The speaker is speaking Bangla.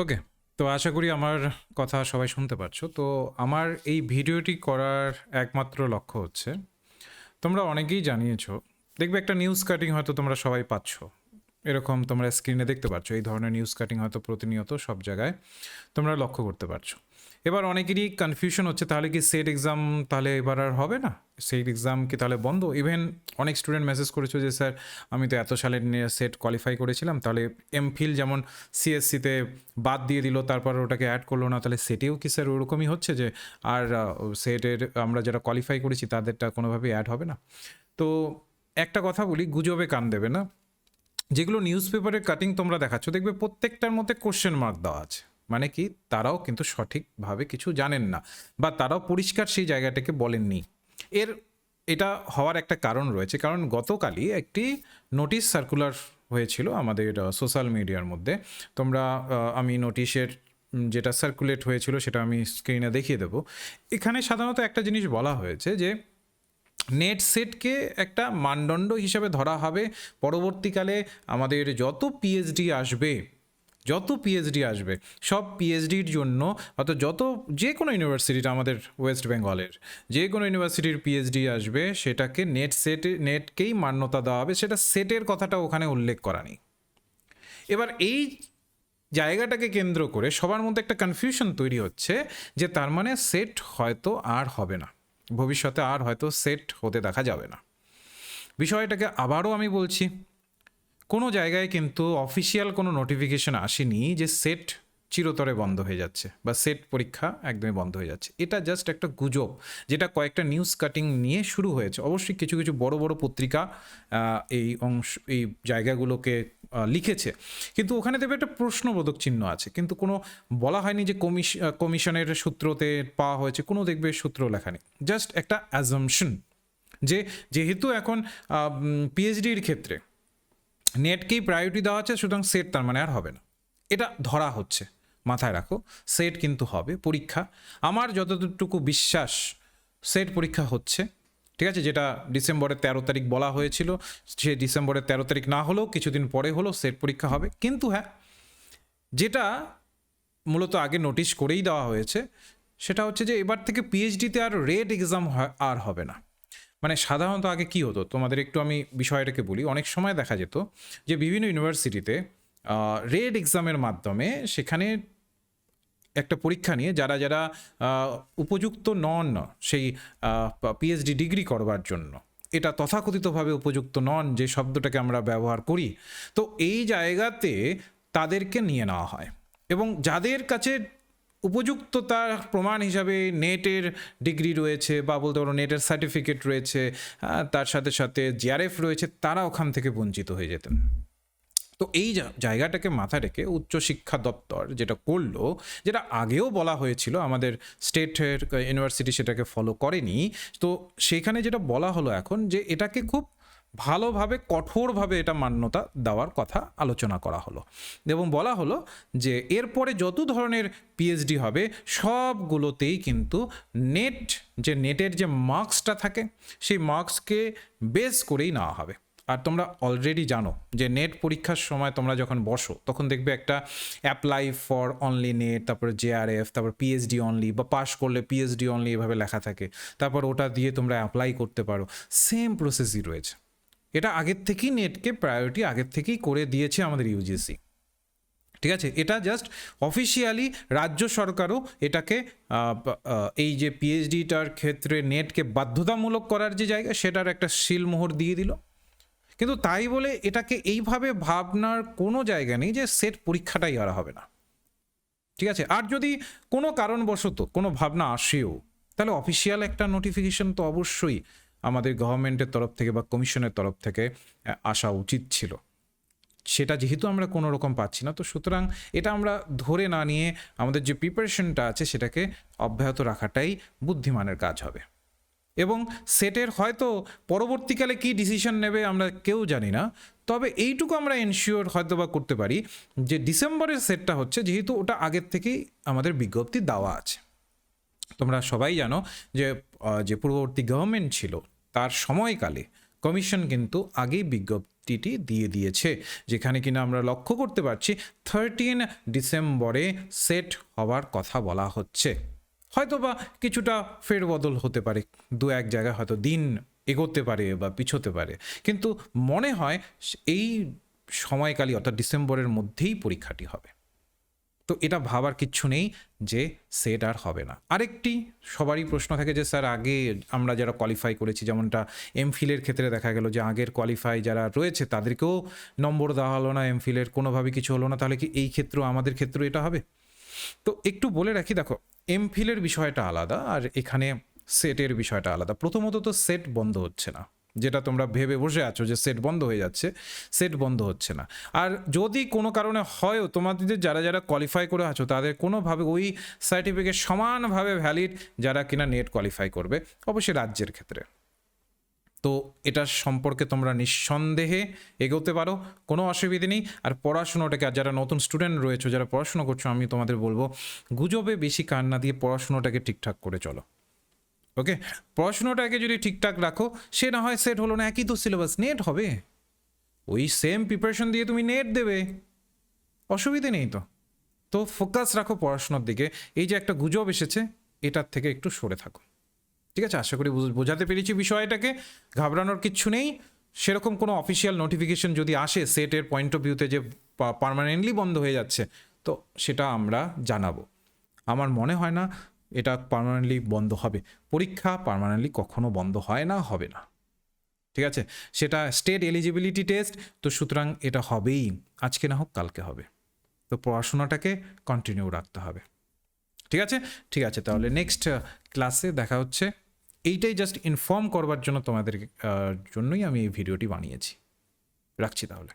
ওকে। তো আশা করি আমার কথা সবাই শুনতে পারছো। তো আমার এই ভিডিওটি করার একমাত্র লক্ষ্য হচ্ছে, তোমরা অনেকেই জানিয়েছো, দেখবে একটা নিউজ কাটিং হয়তো তোমরা সবাই পাচ্ছ। এরকম তোমরা স্ক্রিনে দেখতে পাচ্ছ, এই ধরনের নিউজ কাটিং হয়তো প্রতিনিয়ত সব জায়গায় তোমরা লক্ষ্য করতে পারছো। এবার অনেকেরই কনফিউশন হচ্ছে, তাহলে কি সেট এক্সাম তাহলে এবার আর হবে না? সেট এক্সাম কি তাহলে বন্ধ? ইভেন অনেক স্টুডেন্ট মেসেজ করেছো যে স্যার আমি তো এত সালে সেট কোয়ালিফাই করেছিলাম, তাহলে এমফিল যেমন সিএসসিতে বাদ দিয়ে দিল, তারপর ওটাকে অ্যাড করলো না, তাহলে সেটেও কি স্যার ওরকমই হচ্ছে যে আর সেটের আমরা যারা কোয়ালিফাই করেছি তাদেরটা কোনোভাবেই অ্যাড হবে না? তো একটা কথা বলি, গুজবে কান দেবে না। যেগুলো নিউজ পেপারের কাটিং তোমরা দেখাচ্ছ, দেখবে প্রত্যেকটার মধ্যে কোশ্চেন মার্ক দেওয়া আছে। মানে কি, তারাও কিন্তু সঠিকভাবে কিছু জানেন না, বা তারাও পরিষ্কার সেই জায়গাটাকে বলেননি। এর এটা হওয়ার একটা কারণ রয়েছে, কারণ গতকালই একটি নোটিশ সার্কুলার হয়েছিল আমাদের সোশ্যাল মিডিয়ার মধ্যে। তোমরা আমি নোটিশের যেটা সার্কুলেট হয়েছিল সেটা আমি স্ক্রিনে দেখিয়ে দেবো। এখানে সাধারণত একটা জিনিস বলা হয়েছে যে নেট সেটকে একটা মানদণ্ড হিসাবে ধরা হবে। পরবর্তীকালে আমাদের যত পিএইচডি আসবে সব পিএইচডির জন্য, অর্থাৎ যে কোনো ইউনিভার্সিটিটা আমাদের ওয়েস্ট বেঙ্গলের যে কোনো ইউনিভার্সিটির পিএইচডি আসবে, সেটাকে নেটকেই মান্যতা দেওয়া হবে। সেটা সেটের কথাটা ওখানে উল্লেখ করা নেই। এবার এই জায়গাটাকে কেন্দ্র করে সবার মধ্যে একটা কনফিউশন তৈরি হচ্ছে যে তার মানে সেট হয়তো আর হবে না, ভবিষ্যতে আর হয়তো সেট হতে দেখা যাবে না। বিষয়টাকে আবারও আমি বলছি, কোনো জায়গায় কিন্তু অফিসিয়াল কোনো নোটিফিকেশন আসেনি যে সেট চিরতরে বন্ধ হয়ে যাচ্ছে বা সেট পরীক্ষা একদমই বন্ধ হয়ে যাচ্ছে। এটা জাস্ট একটা গুজব, যেটা কয়েকটা নিউজ কাটিং নিয়ে শুরু হয়েছে। অবশ্যই কিছু কিছু বড় বড় পত্রিকা এই জায়গাগুলোকে লিখেছে, কিন্তু ওখানে দেখবে একটা প্রশ্নবোধক চিহ্ন আছে, কিন্তু কোনো বলা হয়নি যে কমিশনের সূত্রতে পাওয়া হয়েছে, কোনো দেখবে সূত্র লেখা নেই। জাস্ট একটা অ্যাজাম্পশন যে যেহেতু এখন পিএইচডির ক্ষেত্রে নেটকেই প্রায়োরিটি দেওয়া হচ্ছে, সুতরাং সেট তার মানে আর হবে না, এটা ধরা হচ্ছে। মাথায় রাখো, সেট কিন্তু হবে পরীক্ষা। আমার যতটুকু বিশ্বাস, সেট পরীক্ষা হচ্ছে, ঠিক আছে। যেটা ডিসেম্বরের 13 তারিখ বলা হয়েছিল, সে ডিসেম্বরের 13 তারিখ না হলেও কিছুদিন পরে হলেও সেট পরীক্ষা হবে। কিন্তু হ্যাঁ, যেটা মূলত আগে নোটিশ করেই দেওয়া হয়েছে, সেটা হচ্ছে যে এবার থেকে পিএইচডিতে আর রেড এক্সাম আর হবে না। মানে সাধারণত আগে কি হতো, তোমাদের একটু আমি বিষয়টাকে বলি। অনেক সময় দেখা যেত যে বিভিন্ন ইউনিভার্সিটিতে রেড এক্সামের মাধ্যমে সেখানে একটা পরীক্ষা নিয়ে যারা যারা উপযুক্ত নন সেই পিএইচডি ডিগ্রি করবার জন্য, এটা তথাকথিতভাবে উপযুক্ত নন যে শব্দটাকে আমরা ব্যবহার করি, তো এই জায়গাতে তাদেরকে নিয়ে নেওয়া হয়। এবং যাদের কাছে উপযুক্ততার প্রমাণ হিসাবে নেটের ডিগ্রি রয়েছে, বা বলতে পারো নেটের সার্টিফিকেট রয়েছে, তার সাথে সাথে জিআরএফ রয়েছে, তারা ওখান থেকে বঞ্চিত হয়ে যেতেন। তো এই জায়গাটাকে মাথায় রেখে উচ্চশিক্ষা দপ্তর যেটা করলো, যেটা আগেও বলা হয়েছিল, আমাদের স্টেটের ইউনিভার্সিটি সেটাকে ফলো করেনি, তো সেখানে যেটা বলা হলো এখন, যে এটাকে খুব ভালোভাবে কঠোরভাবে এটা মান্যতা দেওয়ার কথা আলোচনা করা হলো। এবং বলা হলো যে এরপরে যত ধরনের পিএইচডি হবে সবগুলোতেই কিন্তু নেটের যে মার্কসটা থাকে, সেই মার্কসকে বেস করেই নেওয়া হবে। আর তোমরা অলরেডি জানো যে নেট পরীক্ষার সময় তোমরা যখন বসো, তখন দেখবে একটা অ্যাপ্লাই ফর অনলি নেট, তারপর জেআরএফ, তারপর পিএইচডি অনলি, বা পাস করলে পিএইচডি অনলি এভাবে লেখা থাকে। তারপর ওটা দিয়ে তোমরা অ্যাপ্লাই করতে পারো। সেম প্রসেসই রয়েছে। এটা আগের থেকেই নেটকে প্রায়োরিটি আগের থেকেই করে দিয়েছে আমাদের ইউজিসি, ঠিক আছে। এটা জাস্ট অফিসিয়ালি রাজ্য সরকারও এটাকে এই যে পিএইচডিটার ক্ষেত্রে নেটকে বাধ্যতামূলক করার যে জায়গা, সেটার একটা সিলমোহর দিয়ে দিল। কিন্তু তাই বলে এটাকে এইভাবে ভাবনার কোনো জায়গা নেই যে সেট পরীক্ষাটাই আর হবে না, ঠিক আছে। আর যদি কোনো কারণবশত কোনো ভাবনা আসেও, তাহলে অফিসিয়াল একটা নোটিফিকেশন তো অবশ্যই আমাদের গভর্নমেন্টের তরফ থেকে বা কমিশনের তরফ থেকে আসা উচিত ছিল। সেটা যেহেতু আমরা কোনো রকম পাচ্ছি না, তো সুতরাং এটা আমরা ধরে না নিয়ে আমাদের যে প্রিপারেশনটা আছে সেটাকে অব্যাহত রাখাটাই বুদ্ধিমানের কাজ হবে। এবং সেটের হয়তো পরবর্তীকালে কি ডিসিশন নেবে আমরা কেউ জানি না, তবে এইটুকু আমরা এনশিওর হয়তো বা করতে পারি যে ডিসেম্বরের সেটটা হচ্ছে, যেহেতু ওটা আগের থেকেই আমাদের বিজ্ঞপ্তি দেওয়া আছে। তোমরা সবাই জানো যে পূর্ববর্তী গভর্নমেন্ট ছিল, তার সময়কালে কমিশন কিন্তু আগেই টিটি দিয়ে দিয়েছে, যেখানে কিনা আমরা লক্ষ্য করতে পারছি 13 ডিসেম্বরে সেট হওয়ার কথা বলা হচ্ছে। হয়তো বা কিছুটা ফেরবদল হতে পারে, দু এক জায়গায় হয়তো দিন এগোতে পারে বা পিছোতে পারে, কিন্তু মনে হয় এই সময়কালই অর্থাৎ ডিসেম্বরের মধ্যেই পরীক্ষাটি হবে। তো এটা ভাবার কিচ্ছু নেই যে সেট আর হবে না। আরেকটি সবারই প্রশ্ন থাকে যে স্যার আগে আমরা যারা কোয়ালিফাই করেছি, যেমনটা এমফিলের ক্ষেত্রে দেখা গেল যে আগের কোয়ালিফাই যারা রয়েছে তাদেরকেও নম্বর দেওয়া হলো না, এমফিলের কোনোভাবে কিছু হলো না, তাহলে কি এই ক্ষেত্রেও আমাদের ক্ষেত্রেও এটা হবে? তো একটু বলে রাখি, দেখো এমফিলের বিষয়টা আলাদা আর এখানে সেটের বিষয়টা আলাদা। প্রথমত তো সেট বন্ধ হচ্ছে না, যেটা তোমরা ভেবে বসে আছো যে সেট বন্ধ হয়ে যাচ্ছে, সেট বন্ধ হচ্ছে না। আর যদি কোনো কারণে হয়ও তোমাদের যারা যারা কোয়ালিফাই করে আছো তাদের কোনোভাবে ওই সার্টিফিকেট সমানভাবে ভ্যালিড যারা কিনা নেট কোয়ালিফাই করবে, অবশ্যই রাজ্যের ক্ষেত্রে। তো এটার সম্পর্কে তোমরা নিঃসন্দেহে এগোতে পারো, কোনো অসুবিধে নেই। আর পড়াশুনোটাকে, আর যারা নতুন স্টুডেন্ট রয়েছে যারা পড়াশুনো করছো, আমি তোমাদের বলবো গুজবে বেশি কান না দিয়ে পড়াশুনোটাকে ঠিকঠাক করে চলো। ওকে, পড়াশুনোটাকে যদি ঠিকঠাক রাখো, সে না হয় সেট হলো না, একই তো সিলেবাস, নেট হবে, ওই সেম প্রিপারেশন দিয়ে তুমি নেট দেবে, অসুবিধে নেই তো। তো ফোকাস রাখো পড়াশোনার দিকে, এই যে একটা গুজব এসেছে এটার থেকে একটু সরে থাকো, ঠিক আছে? আশা করি বোঝাতে পেরেছি বিষয়টাকে, ঘাবড়ানোর কিচ্ছু নেই। সেরকম কোনো অফিসিয়াল নোটিফিকেশন যদি আসে সেটের পয়েন্ট অফ ভিউতে যে পার্মানেন্টলি বন্ধ হয়ে যাচ্ছে, তো সেটা আমরা জানাবো। আমার মনে হয় না এটা পার্মানেন্টলি বন্ধ হবে, পরীক্ষা পার্মানেন্টলি কখনো বন্ধ হয় না, হবে না, ঠিক আছে? সেটা স্টেট এলিজিবিলিটি টেস্ট, তো সুতরাং এটা হবেই, আজকে না হোক কালকে হবে। তো পড়াশোনাটাকে কন্টিনিউ রাখতে হবে, ঠিক আছে? ঠিক আছে, তাহলে নেক্সট ক্লাসে দেখা হচ্ছে। এইটাই জাস্ট ইনফর্ম করবার জন্য তোমাদের জন্যই আমি এই ভিডিওটি বানিয়েছি। রাখছি তাহলে।